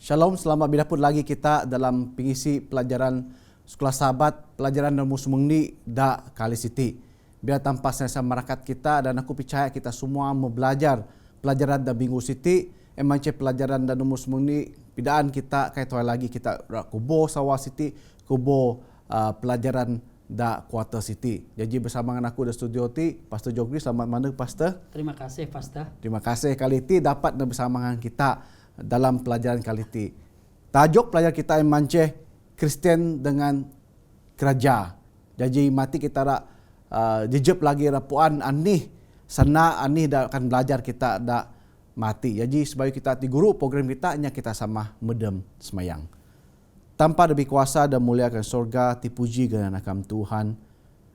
Shalom, selamat berjumpa lagi kita dalam pengisi pelajaran Sekolah Sahabat, pelajaran dan musmengni da kali siti. Biar tanpa senasa marakat kita dan aku percaya kita semua mau belajar pelajaran da minggu siti. Emang pelajaran dan musmengni pidaan kita kayak lagi kita kubo sawah siti, kubo pelajaran da kuarter siti. Jadi bersama dengan aku di studio ti, Pastor Jogri, selamat mana Pastor? Terima kasih Pastor. Terima kasih kali ti dapat bersama dengan kita dalam pelajaran kali ini. Tajuk pelajaran kita yang manceh Kristen dengan Gereja. Jadi mati kita rak jejep lagi rapuan anih sana anih dah akan belajar kita dah mati. Jadi sebagai kita ti guru program kita hanya kita sama medem semayang. Tanpa lebih kuasa dan muliakan surga tipuji dengan akam Tuhan.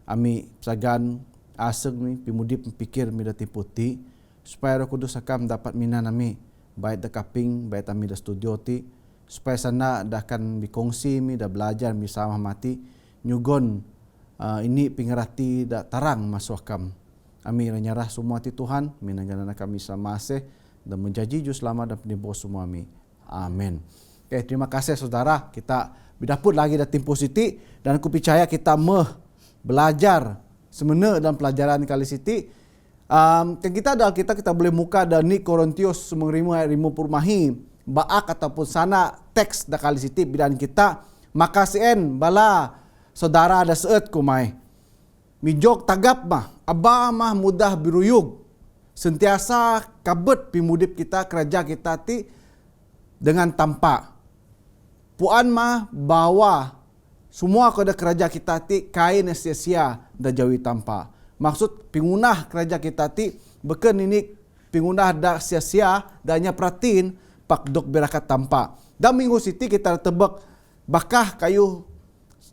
Ami sagan aseng ni pimudip pikir mida tiputi supaya Roh Kudus akam dapat minan ami baik dah kaping, baik kami dah studio ti, supaya sana dah akan berkongsi mi dah belajar bersama mati, nyugon ini pengerti dah tarang masuk akam. Kami menyerah semua ti Tuhan, minangan kami sama asih dan menjanji jus selamat dan penibur semua mi. Amin. Okay, terima kasih saudara, kita berdapur lagi dah Tempo Siti dan aku percaya kita belajar semena dalam pelajaran kali siti. Kita dalam kita boleh muka dan ni Korintius 5:50 baak ataupun sana teks dah kali siti bidan kita makasien bala saudara ada seet kumai mijok tagap mah aba mah mudah biruyug sentiasa kabet pimudip kita kerja kita ti dengan tampak puan mah bawa semua kepada kerja kita ti kain sia-sia dah jauhi tampak. Maksud pingunah kerja kita ti beken ini pingunah dak sia-sia danya pratin pak dok berakat tampak. Dan minggu siti kita tebak bakah kayu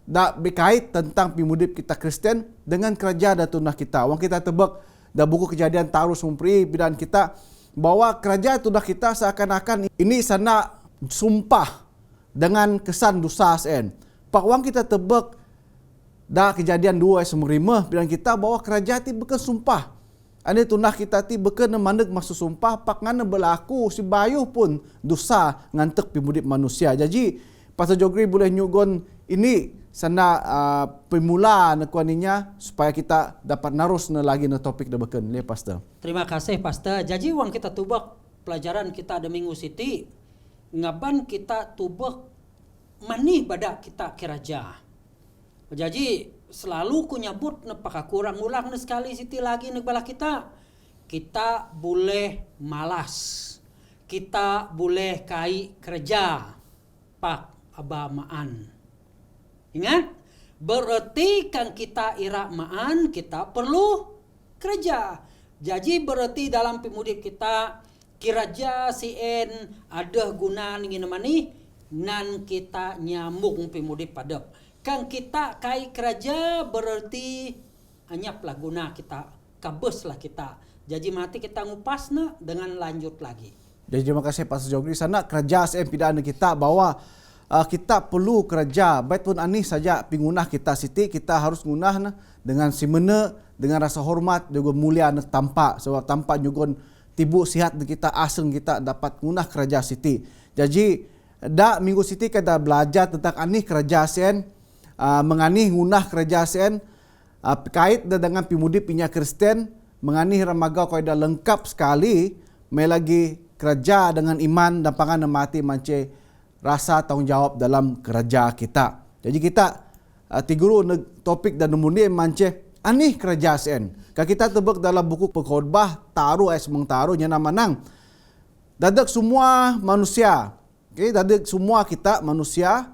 dak berkait tentang pimudip kita Kristen dengan kerja da tunah kita. Wang kita tebak da buku Kejadian Tarus Mumpri bidan kita bahwa kerja tunah kita seakan-akan ini sana sumpah dengan kesan dosa sen. Pak wang kita tebak dah Kejadian 2:5 bilang kita bahawa kerajaan ti beken sumpah. Ane tunah kita ti beken mandek masuk sumpah pak ngana berlaku si bayuh pun dosa ngantek pimudip manusia. Jadi Pastor Jogri boleh nyugon ini sana pemula nekuaninya supaya kita dapat narus lagi na topik dah beken. Le Pastor. Terima kasih Pastor. Jadi wang kita tubak pelajaran kita ada minggu siti ngaban kita tubak manih badak kita keraja. Jadi selalu ku nyebut nepaka kurang ulang sekali siti lagi nebala kita. Kita boleh malas. Kita boleh kai kerja. Pak abamaan. Ingat? Berarti kan kita ira maan kita perlu kerja. Jadi berarti dalam pemudip kita kiraja sien ada guna ngin mani nan kita nyambung pemudip padep. Kan kita kai kerja berarti anyap lah guna kita, kabus lah kita. Jadi mati kita ngupasna dengan lanjut lagi. Jadi terima kasih Pastor Jogri. Sana kerja SM pidana kita bahwa kita perlu kerja. Baik pun ani saja pingunah kita siti, kita harus ngunah dengan simena, dengan rasa hormat, juga mulia tampak. Sebab tampak juga tibu sihat kita, aseng kita dapat ngunah kerja siti. Jadi dak minggu siti kita belajar tentang ani kerja sen. Menganih ngunah kerja sen kait dengan pimudip pinya Kristen menganih ramaga kau dah lengkap sekali melagi kerja dengan iman dan pangan mati mance rasa tanggungjawab dalam kerja kita. Jadi kita tiguru topik dan numuni mance anih kerja sen. Kalau kita tebak dalam buku Pengkhotbah taruh semang taruh nya nama nang dadak semua manusia. Okay, dadak semua kita manusia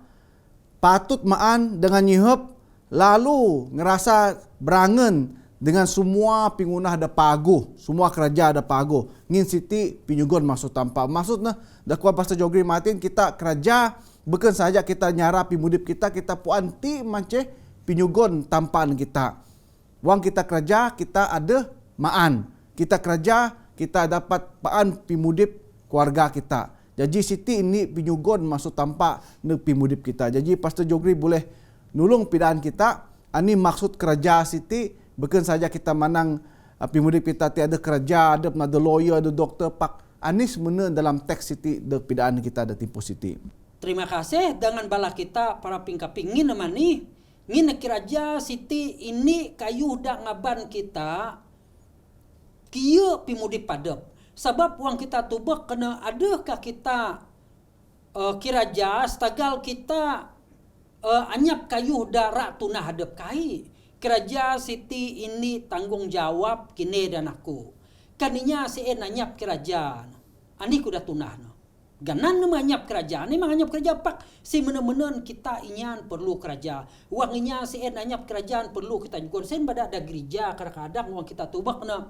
patut maan dengan nyihep lalu ngerasa berangen dengan semua pingunah ada pagu, semua kerja ada pagu. Ngin siti pinyugon masuk tanpa. Maksudnya dah kuat Pastor Jogri Martin kita kerja bukan saja kita nyara pimudip kita puan ti mance pinyugon tampan kita. Wang kita kerja kita ada maan. Kita kerja kita dapat paan pimudip keluarga kita. Jadi siti ini pinyugon masuk tampak ne pimudip kita. Jadi Pastor Jogri boleh nulung pidaan kita. Ani maksud kerja siti bukan saja kita manang pimudip kita tiada kerja, ada lawyer, ada doktor, pak Anis mana dalam teks siti de pidaan kita de timpu siti. Terima kasih dengan bala kita para pingkaping ngin mani ngin kiraja siti ini kayu dak ngaban kita kieu pimudi padep. Sebab uang kita tubek kena adakah kita kiraja stagal kita anyap kayu darak tunah hadap kai. Kiraja siti ini tanggung jawab kini dan aku. Kaninya si anyap kiraja. Ani kuda tunah no. Ganan nama anyap keraja. Ni mang anyap keraja pak si menen-menen kita inyan perlu keraja. Uang inya si anyap kerajaan perlu kita juga. Sen pada ada gereja kadang-kadang uang kita tubak na.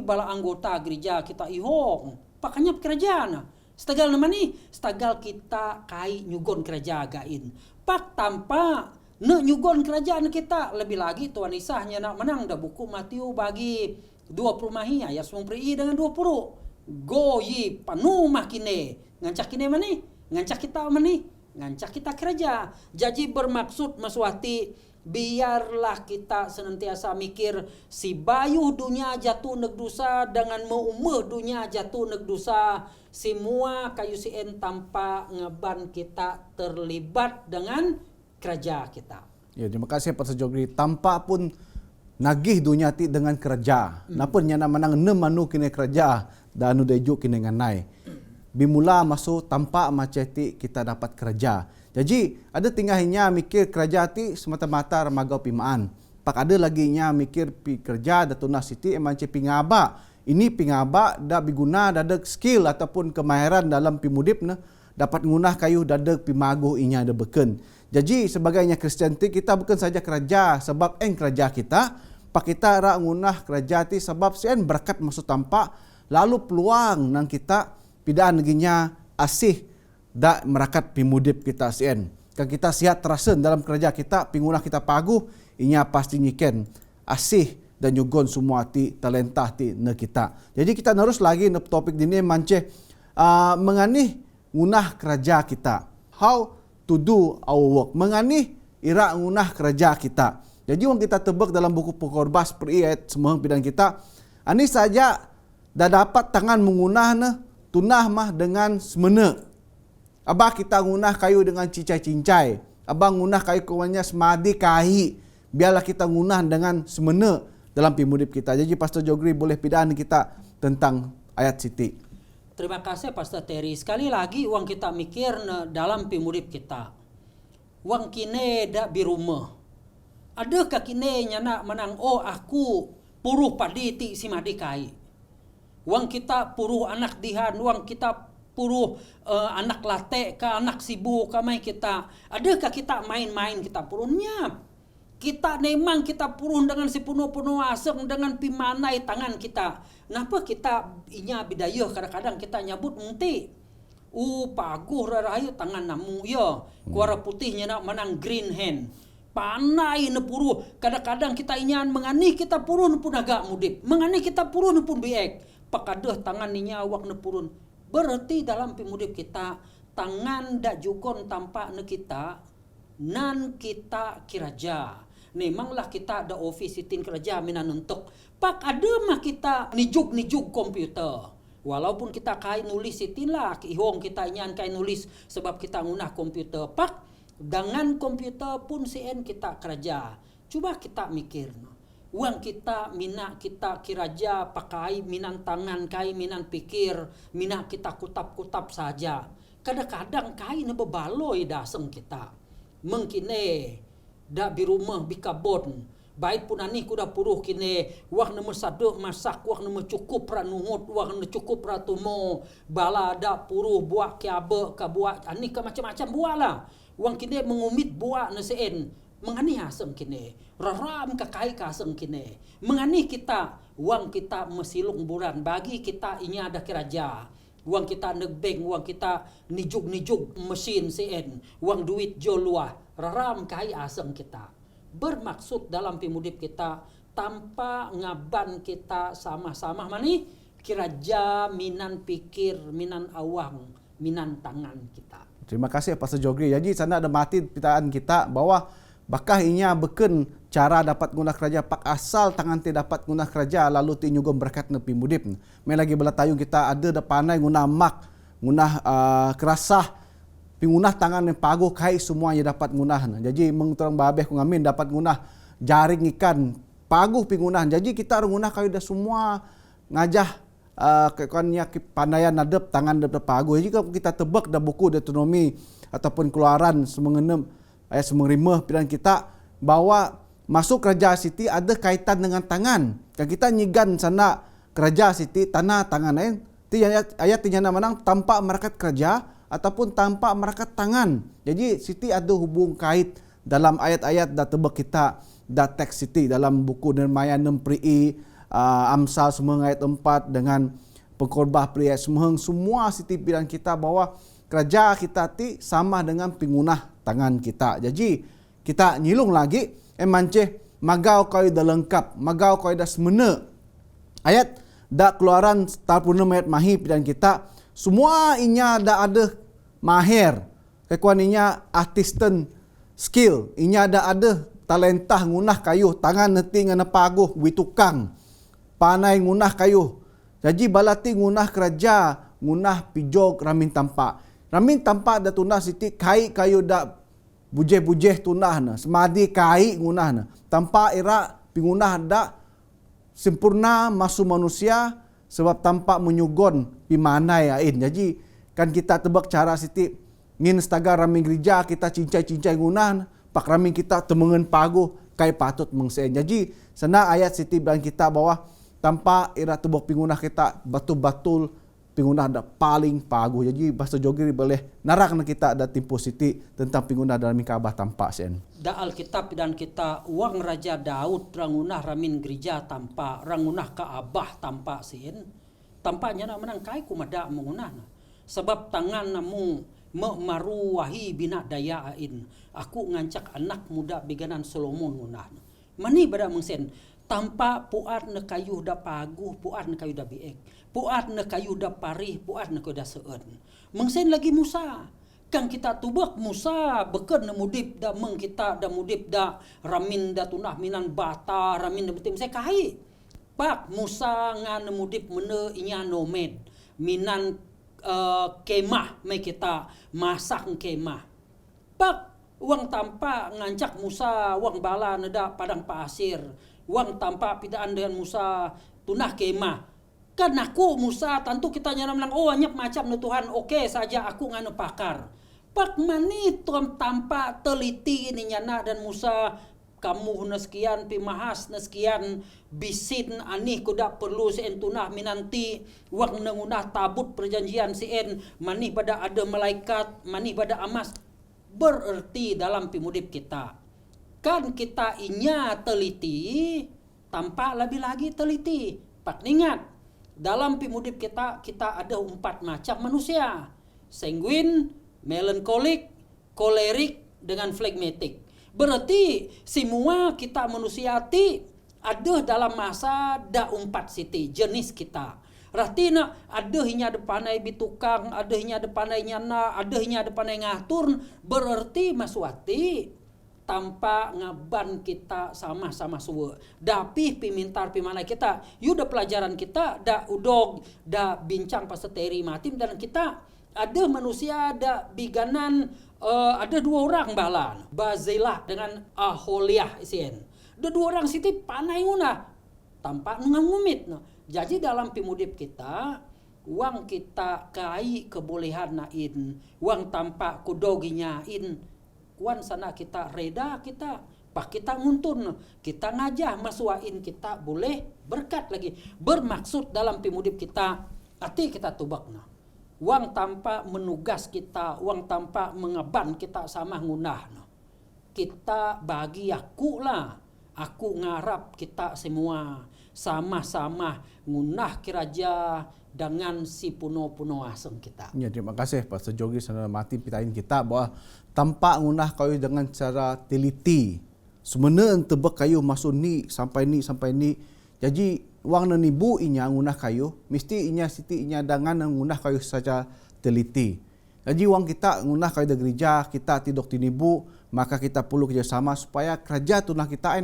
Bala anggota gereja kita ihong. Pak anyap kerajaan. Setagal nama ni, setagal kita kai nyugon kerajaan gain. Pak tanpa nyugon kerajaan kita. Lebih lagi Tuan Isahnya nak menang dah buku Matius bagi 20 mahi ayat 90 dengan 20. Goyi panu makine. Ngancak kine mani? Ngancak kita mani? Ngancak kita kerja. Jadi bermaksud maswati biarlah kita senantiasa mikir si bayu dunia jatuh neg dosa dengan meumeh dunia jatuh neg dosa. Semua kayu sien tanpa ngeban kita terlibat dengan kerja kita. Ya, terima kasih Pastor Jogri. Tanpa pun nagih dunia ti dengan kerja. Napa nyana manang manu kini kerja dan deju kini nganai. Bimula masuk tanpa maceti kita dapat kerja. Jadi ada tinggalnya mikir kerja ti semata-mata remagau pimaan. Pak ada lagi nya mikir pi kerja da tunah siti eman ce pingaba. Ini pingaba da biguna dadeg skill ataupun kemahiran dalam pimudip na dapat ngunah kayu dadeg pimaguh inya da beken. Jadi sebagainya Kristian ti kita bukan saja kerja sebab kerja kita, pak kita ra ngunah kerja ti sebab sien berkat masuk tanpa lalu peluang nang kita pidaan ginya asih da merakat pimudip kita sien. Kan kita sihat terasa dalam kerja kita pingunah kita paguh inya pasti nyiken asih dan nyugon semua ti talenta ti ne kita. Jadi kita terus lagi ne topik dini mance menganih ngunah kerja kita. How to do our work. Menganih ira ngunah kerja kita. Jadi wang kita tebak dalam buku Pekorbas per ayat semua pidana kita. Ani saja dah dapat tangan mengunah ne tunah mah dengan semena. Abah kita ngunah kayu dengan cincai-cincai. Abah ngunah kayu kawannya semadi kahi. Biarlah kita ngunah dengan semena dalam pimudip kita. Jadi Pastor Jogri boleh pidana kita tentang ayat siti. Terima kasih Pastor Terry. Sekali lagi uang kita mikir dalam pimudip kita. Uang kine dak birumah. Adakah kine nyana menang aku puruh padi ti si madi kai. Uang kita puruh anak dihan, uang kita puruh anak late ke anak sibu ke mai kita. Adakah kita main-main kita puruhnya? Kita memang kita purun dengan si penuh-penuh aseng dengan pimanai tangan kita. Kenapa kita inya bidayah kadang-kadang kita nyabut menti. Paguh rarayu tangan namu ya. Kuara putihnya nak menang green hand. Panai ne puru. Kadang-kadang kita inyan mengani kita purun pun agak mudip. Mengani kita purun pun biek. Pakadah tangan ninya awak ne purun. Berarti dalam pimudip kita tangan dak jukon tampak ne kita nan kita kiraja. Memanglah kita ada office sitin kerja minan untuk. Pak ada mah kita nijuk komputer. Walaupun kita kai nulis sitin lah. Ihong kita inyan kai nulis sebab kita ngunah komputer. Pak dengan komputer pun sien kita kerja. Cuba kita mikir. Uang kita minak kita kiraja pakai minan tangan kai minan pikir. Minak kita kutap-kutap saja. Kadang-kadang kai ne bebaloi daseng kita. Mengkine dak di rumah bikabon baik pun ani kuda puruh kine wah ne mesaduk masak wah ne cukup ra nungut wah ne cukup ra tumo bala dak puruh buak kiabe ka buak ani ka macam-macam buah lah wang kine mengumit buak ne seen mengani asem kine raram ka kai ka asem kine mengani kita wang kita mesilung buran bagi kita inya ada keraja uang kita negbeng, uang kita nijuk-nijuk mesin seen, uang duit joluah, raram kai aseng kita. Bermaksud dalam pimudip kita tanpa ngaban kita sama-sama mani kiraja minan pikir, minan awang, minan tangan kita. Terima kasih Pastor Jogri. Jadi sana ada mati pitaan kita bahwa bakah inya beken cara dapat guna kerja pak asal tangan ti dapat guna kerja lalu ti nyugom berkat nepi mudip. Mai lagi bela tayung kita ada da panai guna mak, guna kerasah, pingunah tangan yang paguh kai semuanya dapat gunah. Jadi mengturang babeh ku ngamin dapat gunah jaring ikan paguh pingunah. Jadi kita guna kayu dah semua ngajah kekonnya pandaian nadep tangan dep paguh. Jadi kalau kita tebak dah buku Deuteronomi ataupun keluaran semengenem ayat semengerima pilihan kita bahwa masuk kerja Siti ada kaitan dengan tangan. Kan kita nyigan sana kerja Siti tanah tangan lain. Ti ayat tinyana menang tanpa merakat kerja ataupun tanpa merakat tangan. Jadi Siti ada hubung kait dalam ayat-ayat dah tebak kita dah teks Siti dalam buku Nehemia 6 pri Amsal semua ayat 4 dengan pengkhotbah pri ayat semua Siti bilang kita bahwa kerja kita ti sama dengan pingunah tangan kita. Jadi kita nyilung lagi manceh magau kau dah lengkap, magau kau dah semena. Ayat dak keluaran 46 ayat mahi dan kita semua inya dah ada mahir. Kekuan inya artisan skill, inya dah ada talentah ngunah kayu, tangan neti ngana paguh wi tukang. Panai ngunah kayu. Jadi balati ngunah kerja, ngunah pijog ramin tampak. Ramin tampak dah tunah Siti kai kayu dak bujeh-bujeh tunah na, semadi kai ngunah na. Tanpa era pingunah dak sempurna masuk manusia sebab tanpa menyugon pimanai ain. Jadi kan kita tebak cara Siti ngin staga ramin gereja kita cincai-cincai ngunah, pak ramin kita temengen paguh kai patut mengsen. Jadi sana ayat Siti bilang kita bahwa tanpa era tebak pingunah kita betul-betul pingunah dah paling paguh. Jadi bahasa Jogiri boleh narak na kita ada timpo Siti tentang pingunah dalam Kaabah tanpa sen. Da Alkitab dan kita uang Raja Daud rangunah ramin gereja tanpa rangunah Kaabah tanpa sen. Tampaknya nak menang kai kumada mengunah. Sebab tangan namu maruwahi bina daya ain. Aku ngancak anak muda biganan Solomon ngunah. Mani bada mengsen tanpa puat ne kayu da paguh, puat ne kayu da biek. Puat ne kayu da parih, puat ne kayu da seun. Mengsen lagi Musa. Kang kita tubak Musa beken ne mudip da meng kita da mudip da ramin da tunah minan bata, ramin da betim saya kai. Pak Musa ngan mudip mene inya nomad. Minan kemah mai kita masak kemah. Pak uang tanpa ngancak Musa, uang bala neda padang pasir. Uang tanpa pidaan dengan Musa tunah kemah. Kan aku Musa tentu kita nyana menang oh anyap macam ne Tuhan oke saja aku nganu pakar. Pak mani tuan tanpa teliti ni nyana dan Musa kamu neskian pimahas neskian bisin ani kuda perlu sen tunah minanti wang nengunah tabut perjanjian sen mani pada ada malaikat mani pada amas bererti dalam pimudip kita. Kan kita inya teliti tanpa lebih lagi teliti. Pak ingat dalam pimudip kita ada 4 macam manusia. Sanguin, melankolik, kolerik dengan flegmatik. Berarti semua kita manusia ti ada dalam masa da 4 siti jenis kita. Rati na ada hinya depanai bitukang, ada hinya depanai nyana, ada hinya depanai ngatur. Berarti maswati tanpa ngaban kita sama-sama suwe. Tapi pimintar pimanai kita, yuda pelajaran kita da udog, da bincang paseteri matim dan kita ada manusia da biganan ada 2 orang balan, Bazilah dengan Aholiah isien. Ada 2 orang siti panai nguna tanpa ngangumit no. Jadi dalam pimudip kita uang kita kai kebolehan nain, uang tanpa kudoginya in kuan sana kita reda kita pak kita nguntun kita ngajah masuain kita boleh berkat lagi bermaksud dalam pimudip kita ati kita tubakna uang tanpa menugas kita uang tanpa mengeban kita sama ngunah kita bagi aku ngarap kita semua sama-sama ngunah kiraja dengan si puno-puno aseng kita. Ya, terima kasih Pastor Jogi saudara mati pitain kita bahwa tanpa ngunah kayu dengan cara teliti. Sebenarnya tebak kayu masuk ni sampai ni. Jadi wang nibu inya ngunah kayu, mesti inya siti inya dengan ngunah kayu saja teliti. Jadi wang kita ngunah kaya gereja, kita tidok tinibu, maka kita perlu kerjasama supaya kerja tunah kita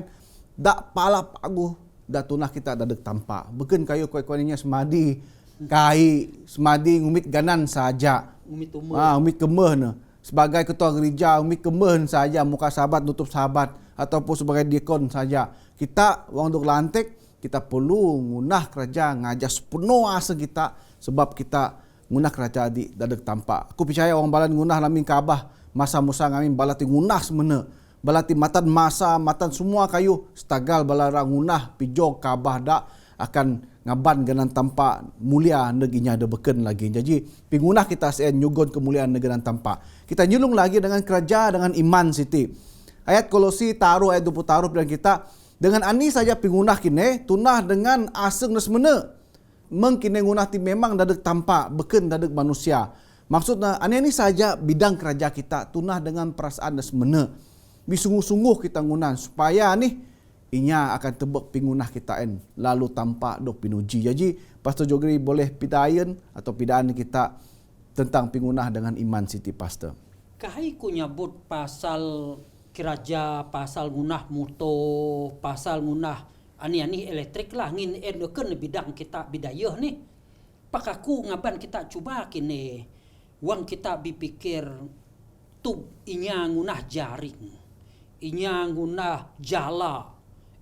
dak pala paguh, dak tunah kita dadek tampak. Bukan kayu koi-koinya semadi, kai semadi ngumit ganan saja. Umit kemeh na. Sebagai ketua gereja, umit kemeh saja, muka sahabat nutup sahabat, ataupun sebagai diakon saja. Kita wang duk lantik, kita perlu ngunah kerja ngajak sepenuh asa kita, sebab kita ngunah kerja di dadek tampak. Aku percaya orang balan ngunah lamin kabah masa-musa ngamin balati ngunah semena. Balati matan masa, matan semua kayu setagal balara ngunah pijok kabah dak akan ngaban ganan tampak mulia neginya ada beken lagi. Jadi pingunah kita sen nyugon kemuliaan negeran tampak. Kita nyulung lagi dengan kerja dengan iman Siti. Ayat Kolosi taruh ayat 20 taruh bilang kita dengan ani saja pingunah kini tunah dengan aseng nesmena. Mengkini ngunah ti memang dadek tampak, beken dadek manusia. Maksudnya, ini saja bidang kerja kita tunah dengan perasaan dan semena. Bisungguh-sungguh kita ngunah supaya nih inya akan tebak pingunah kita lalu tampak dok pinuji. Jadi Pastor Jogri boleh pidayan atau pidaan kita tentang pingunah dengan iman Siti Pastor. Kahai ku nyebut pasal kerja, pasal ngunah moto, pasal ngunah ani elektrik lah ngin endoken bidang kita bidayah nih. Pakaku ngaban kita coba kini wang kita berpikir tu inya ngunah jaring, inya ngunah jala,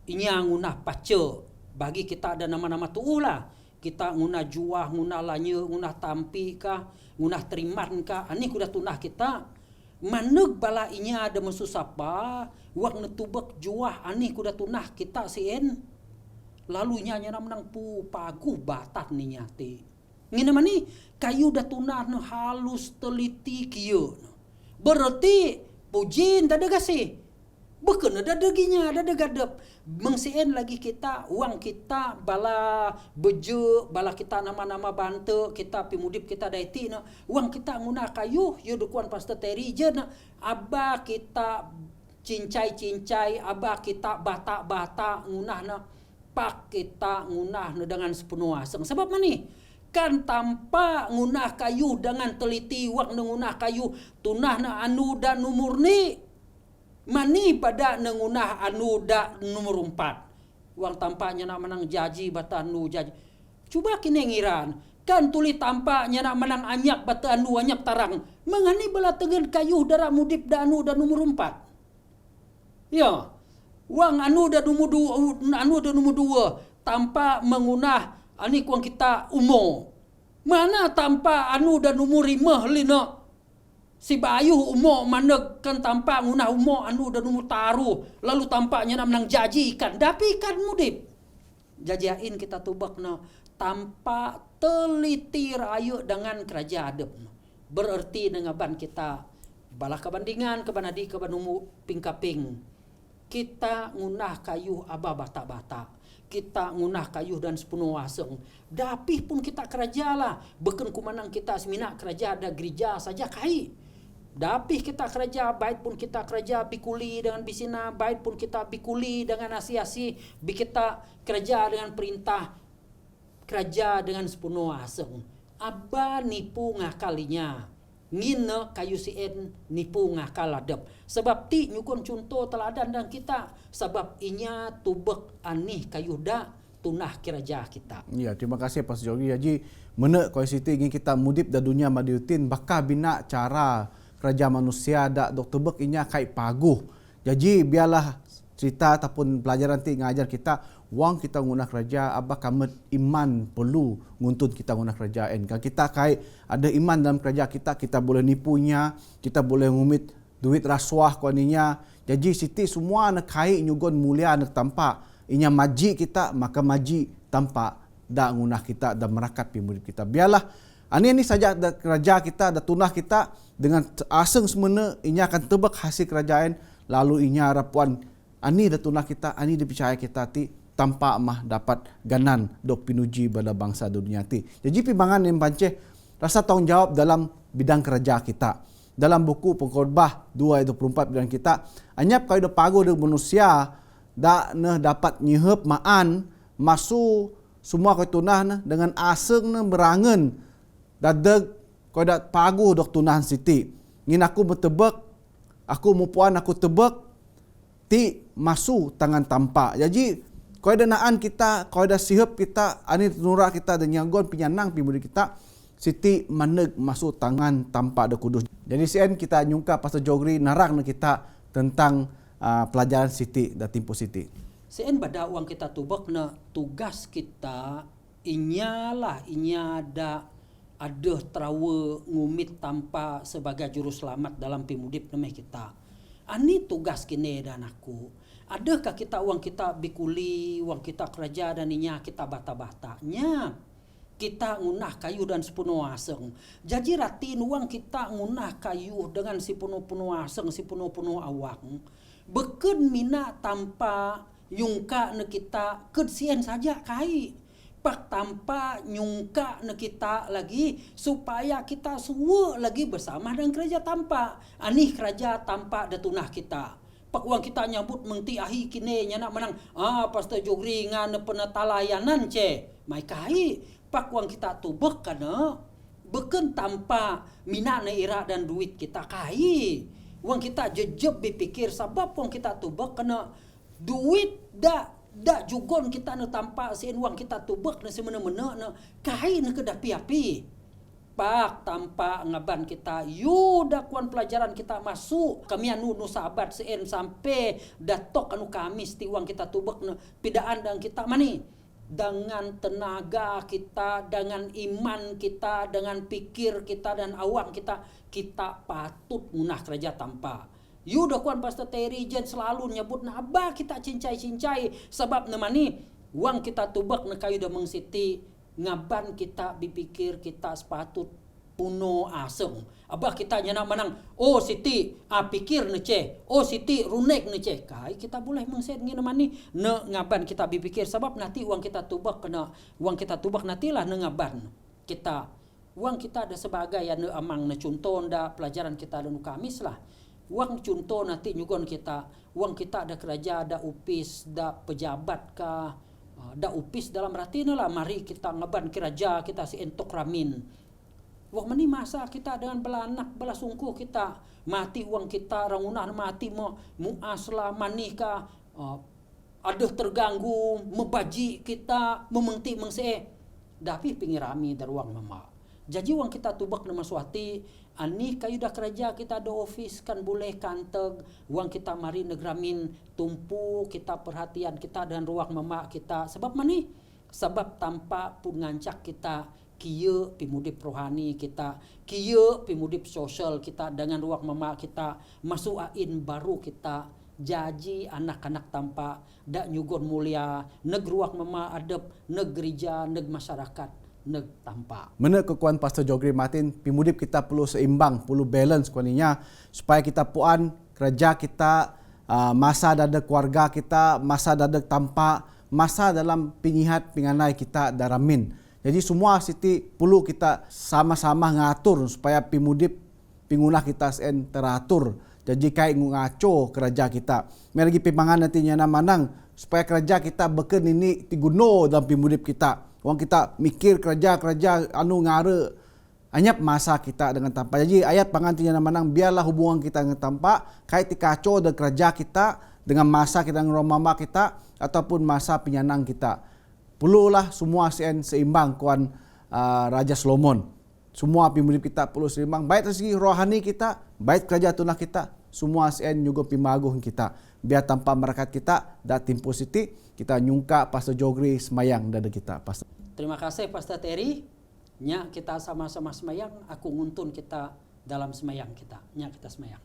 inya ngunah pace. Bagi kita ada nama-nama tu lah. Kita ngunah juah, ngunah lanya, ngunah tampi kah, ngunah teriman kah. Ani kuda tunah kita. Maneg bala inya ada mesusapa, wang netubek juah ani kuda tunah kita sien. Lalu nyanya menang pu pagu batat ni nyati. Ngina mani kayu dah tunah no halus teliti kieu. Berarti pujin dah degasi. Bukan ada deginya, ada degadep. Mengsien lagi kita, uang kita bala beje, bala kita nama-nama bante, kita pimudip kita daiti na. Uang kita nguna kayu, yo dukuan Pastor Terry je na. Aba kita cincai-cincai, aba kita bata-bata ngunah na. Pak kita ngunah na dengan sepenuh aseng. Sebab mani? Kan tanpa ngunah kayu dengan teliti, wak ngunah kayu tunah na anu dan numur ni. Mani pada ngunah anu da nomor 4. Wang tampaknya nak menang jaji bata anu jaji. Cuba kini ngiran. Kan tuli tampaknya nak menang anyak bata anu anyak tarang. Mengani bala tengen kayu darah mudip da anu da nomor 4. Ya. Wang anu da nomor 2 tanpa mengunah ani kuang kita umur. Mana tanpa anu da nomor 5 lina. Si Bayu umur mana kan tampak ngunah umur anu dan umur taruh. Lalu tampaknya nak menang jaji ikan. Tapi ikan mudip. Jajain kita tubak na. Tampak teliti rayu dengan kerajaan adep. Bererti dengan ban kita. Balah kebandingan kebanadi kebanumu pingkaping. Kita ngunah kayu aba bata-bata. Kita ngunah kayu dan sepenuh aseng. Dapih pun kita kerja lah. Beken kumanang kita semina kerja ada gereja saja kai. Dapih kita kerja, baik pun kita kerja bikuli dengan bisina, baik pun kita bikuli dengan asi-asi, kita kerja dengan perintah, kerja dengan sepenuh aseng. Aba nipu ngakalinya. Ngina kayu sien nipu ngakal adep. Sebab ti nyukun contoh teladan dan kita. Sebab inya tubek anih kayu da tunah kerja kita. Ya, terima kasih Pastor Jogi. Jadi, mana kau siti ingin kita mudip da dunia madiutin, bakal bina cara kerja manusia dak doktor bek inya kai paguh. Jadi biarlah cerita ataupun pelajaran ti ngajar kita wang kita guna kerja apa kamet iman perlu nguntut kita guna kerjaan. Kalau kita kai ada iman dalam kerja kita boleh nipunya, kita boleh ngumit duit rasuah kuaninya. Jadi siti semua nak kai nyugon mulia nak tampak inya maji kita maka maji tampak dak ngunah kita dan merakat pimudip kita. Biarlah ini saja ada kerja kita, ada tunah kita dengan aseng semena inya akan tebak hasil kerajaan lalu inya harapuan ani ada tunah kita, ani dipercaya kita ti tanpa mah dapat ganan dok pinuji pada bangsa dunia ti. Jadi pimbangan yang panceh rasa tanggung jawab dalam bidang kerja kita. Dalam buku Pengkhotbah 2:24 bilang kita anyap kau dah pagu dengan manusia dak ne dapat nyihep maan masu semua kau tunah ne dengan aseng ne berangan dadeg kau dah pagu dok tunahan siti. Ngin aku betebek, aku mupuan aku tebek, ti masu tangan tampak. Jadi kau ada naan kita, kau ada sihep kita, ani nura kita dan nyagon pinyanang pimudi kita, siti maneg masuk tangan tampak de kudus. Jadi sien kita nyungka Pastor Jogri narang na kita tentang pelajaran siti dan timpo siti. Sien bada uang kita tubak na tugas kita inyalah inyada ada trawe ngumit tanpa sebagai juru selamat dalam pimudip nemeh kita. Ani tugas kini dan aku. Adakah kita uang kita bikuli, uang kita kerja dan inya kita bata-batanya. Kita ngunah kayu dan sepenuh aseng. Jadi ratin uang kita ngunah kayu dengan si penuh-penuh aseng, si penuh-penuh awang. Beken mina tanpa nyungka ne kita kedsien saja kai. Pak tanpa nyungka ne kita lagi supaya kita semua lagi bersama dengan kerja tanpa. Anih kerja tanpa detunah kita. Pak uang kita nyambut mengti ahi kini nyana menang. Pastor Jogri ngana penetalayanan ce. Mai kai. Pak uang kita tubek kana beken tanpa mina ne ira dan duit kita kai. Uang kita jejeb berpikir sebab uang kita tubek kana duit da jugon kita ne tanpa sien uang kita tubek ne semena-mena ne kai ne kedapi api. Pak tanpa ngaban kita yuda kuan pelajaran kita masuk kami anu nu sahabat seen sampai datok anu Kamis ti uang kita tubek ne pidaan dan kita mani dengan tenaga kita, dengan iman kita, dengan pikir kita dan awak kita patut munah kerja tanpa. Yuda kuan Pastor Terry jen selalu nyebut na abah kita cincai-cincai sebab nemani uang kita tubek ne kayu da mengsiti ngaban kita dipikir kita sepatut puno asem. Abah kita nyana menang. Oh Siti pikir ne ce. Oh Siti runek ne ce. Kai kita boleh mengset ngina mani ne ngaban kita dipikir sebab nanti uang kita tubak kena uang kita tubak nantilah ne ngaban kita uang kita ada sebagai ya ne amang ne contoh nda pelajaran kita dan Kamis lah. Uang contoh nanti nyugon kita uang kita ada kerja ada upis da pejabat kah da upis dalam ratina lah mari kita ngaban kiraja kita si entok ramin. Wah mani masa kita dengan belanak bela sungkuh kita mati uang kita rangunah mati mu asla manika ada terganggu membaji kita memengti mengse tapi pingirami dari uang mama. Jadi uang kita tubak nama suati ani kayu dah kerja kita ada office kan boleh kanteg uang kita mari negramin tumpu kita perhatian kita dan ruang mama kita sebab mani sebab tanpa pun ngancak kita kieu pimudip rohani kita, kieu pimudip sosial kita dengan ruang mama kita, masuk ain baru kita, jaji anak-anak tanpa, dak nyugon mulia, neg ruang mama adep, neg gereja, neg masyarakat, neg tanpa. Mana kekuan Pastor Jogri Martin, pimudip kita perlu seimbang, perlu balance kuaninya, supaya kita puan kerja kita, masa dada keluarga kita, masa dada tanpa, masa dalam pingihat pinganai kita daramin. Jadi semua siti perlu kita sama-sama ngatur supaya pimudip pingunah kita sen teratur. Jadi kai ngaco kerja kita. Mari lagi pimbangan nantinya manang supaya kerja kita beken ini tiguno dalam pimudip kita. Wang kita mikir kerja anu ngare anyap masa kita dengan tanpa. Jadi ayat pangantinya manang biarlah hubungan kita dengan tanpa kai tikaco dan kerja kita dengan masa kita dengan mama kita ataupun masa penyanang kita. Perlulah semua seimbang kuan Raja Solomon. Semua pimudip kita perlu seimbang. Baik dari segi rohani kita, baik kerja tunah kita, semua juga pimaguh kita. Biar tanpa merakat kita, datim positif, kita nyungka Pastor Jogri semayang dada kita. Pastor. Terima kasih Pastor Terry. Nya kita sama-sama semayang, aku nguntun kita dalam semayang kita. Nya kita semayang.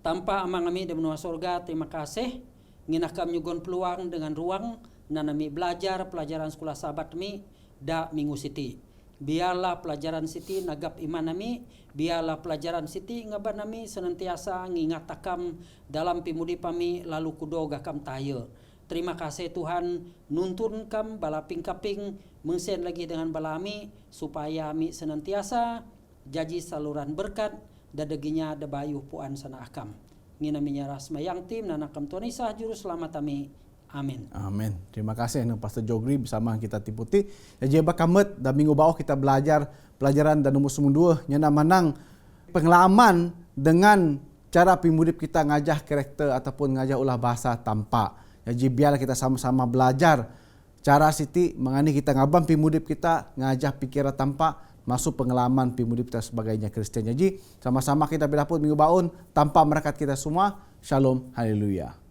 Tanpa amang kami di benua surga, terima kasih. Nginakam nyugon peluang dengan ruang nanami belajar pelajaran sekolah sahabat mi da minggu siti. Biarlah pelajaran siti nagap iman nami, biarlah pelajaran siti ngaban nami senantiasa ngingat takam dalam pimudi pami lalu kudo gakam tayo. Terima kasih Tuhan nuntun kam balaping kaping mengsen lagi dengan balami supaya mi senantiasa jadi saluran berkat dadeginya da bayuh puan sana akam. Ngina minyaras mayang tim nanakam Tuhan Isa juru selamat kami. Amin. Amin. Terima kasih Pastor Jogri bersama kita tiputi. Jadi bakamet dan minggu bawah kita belajar pelajaran dan umur semua nyana manang pengalaman dengan cara pimudip kita ngajah karakter ataupun ngajah ulah bahasa tampak. Jadi biarlah kita sama-sama belajar cara siti mengani kita ngabam pimudip kita ngajah pikiran tampak masuk pengalaman pimudip kita sebagainya Kristen. Jadi sama-sama kita beraput minggu baun tanpa merakat kita semua. Shalom, haleluya.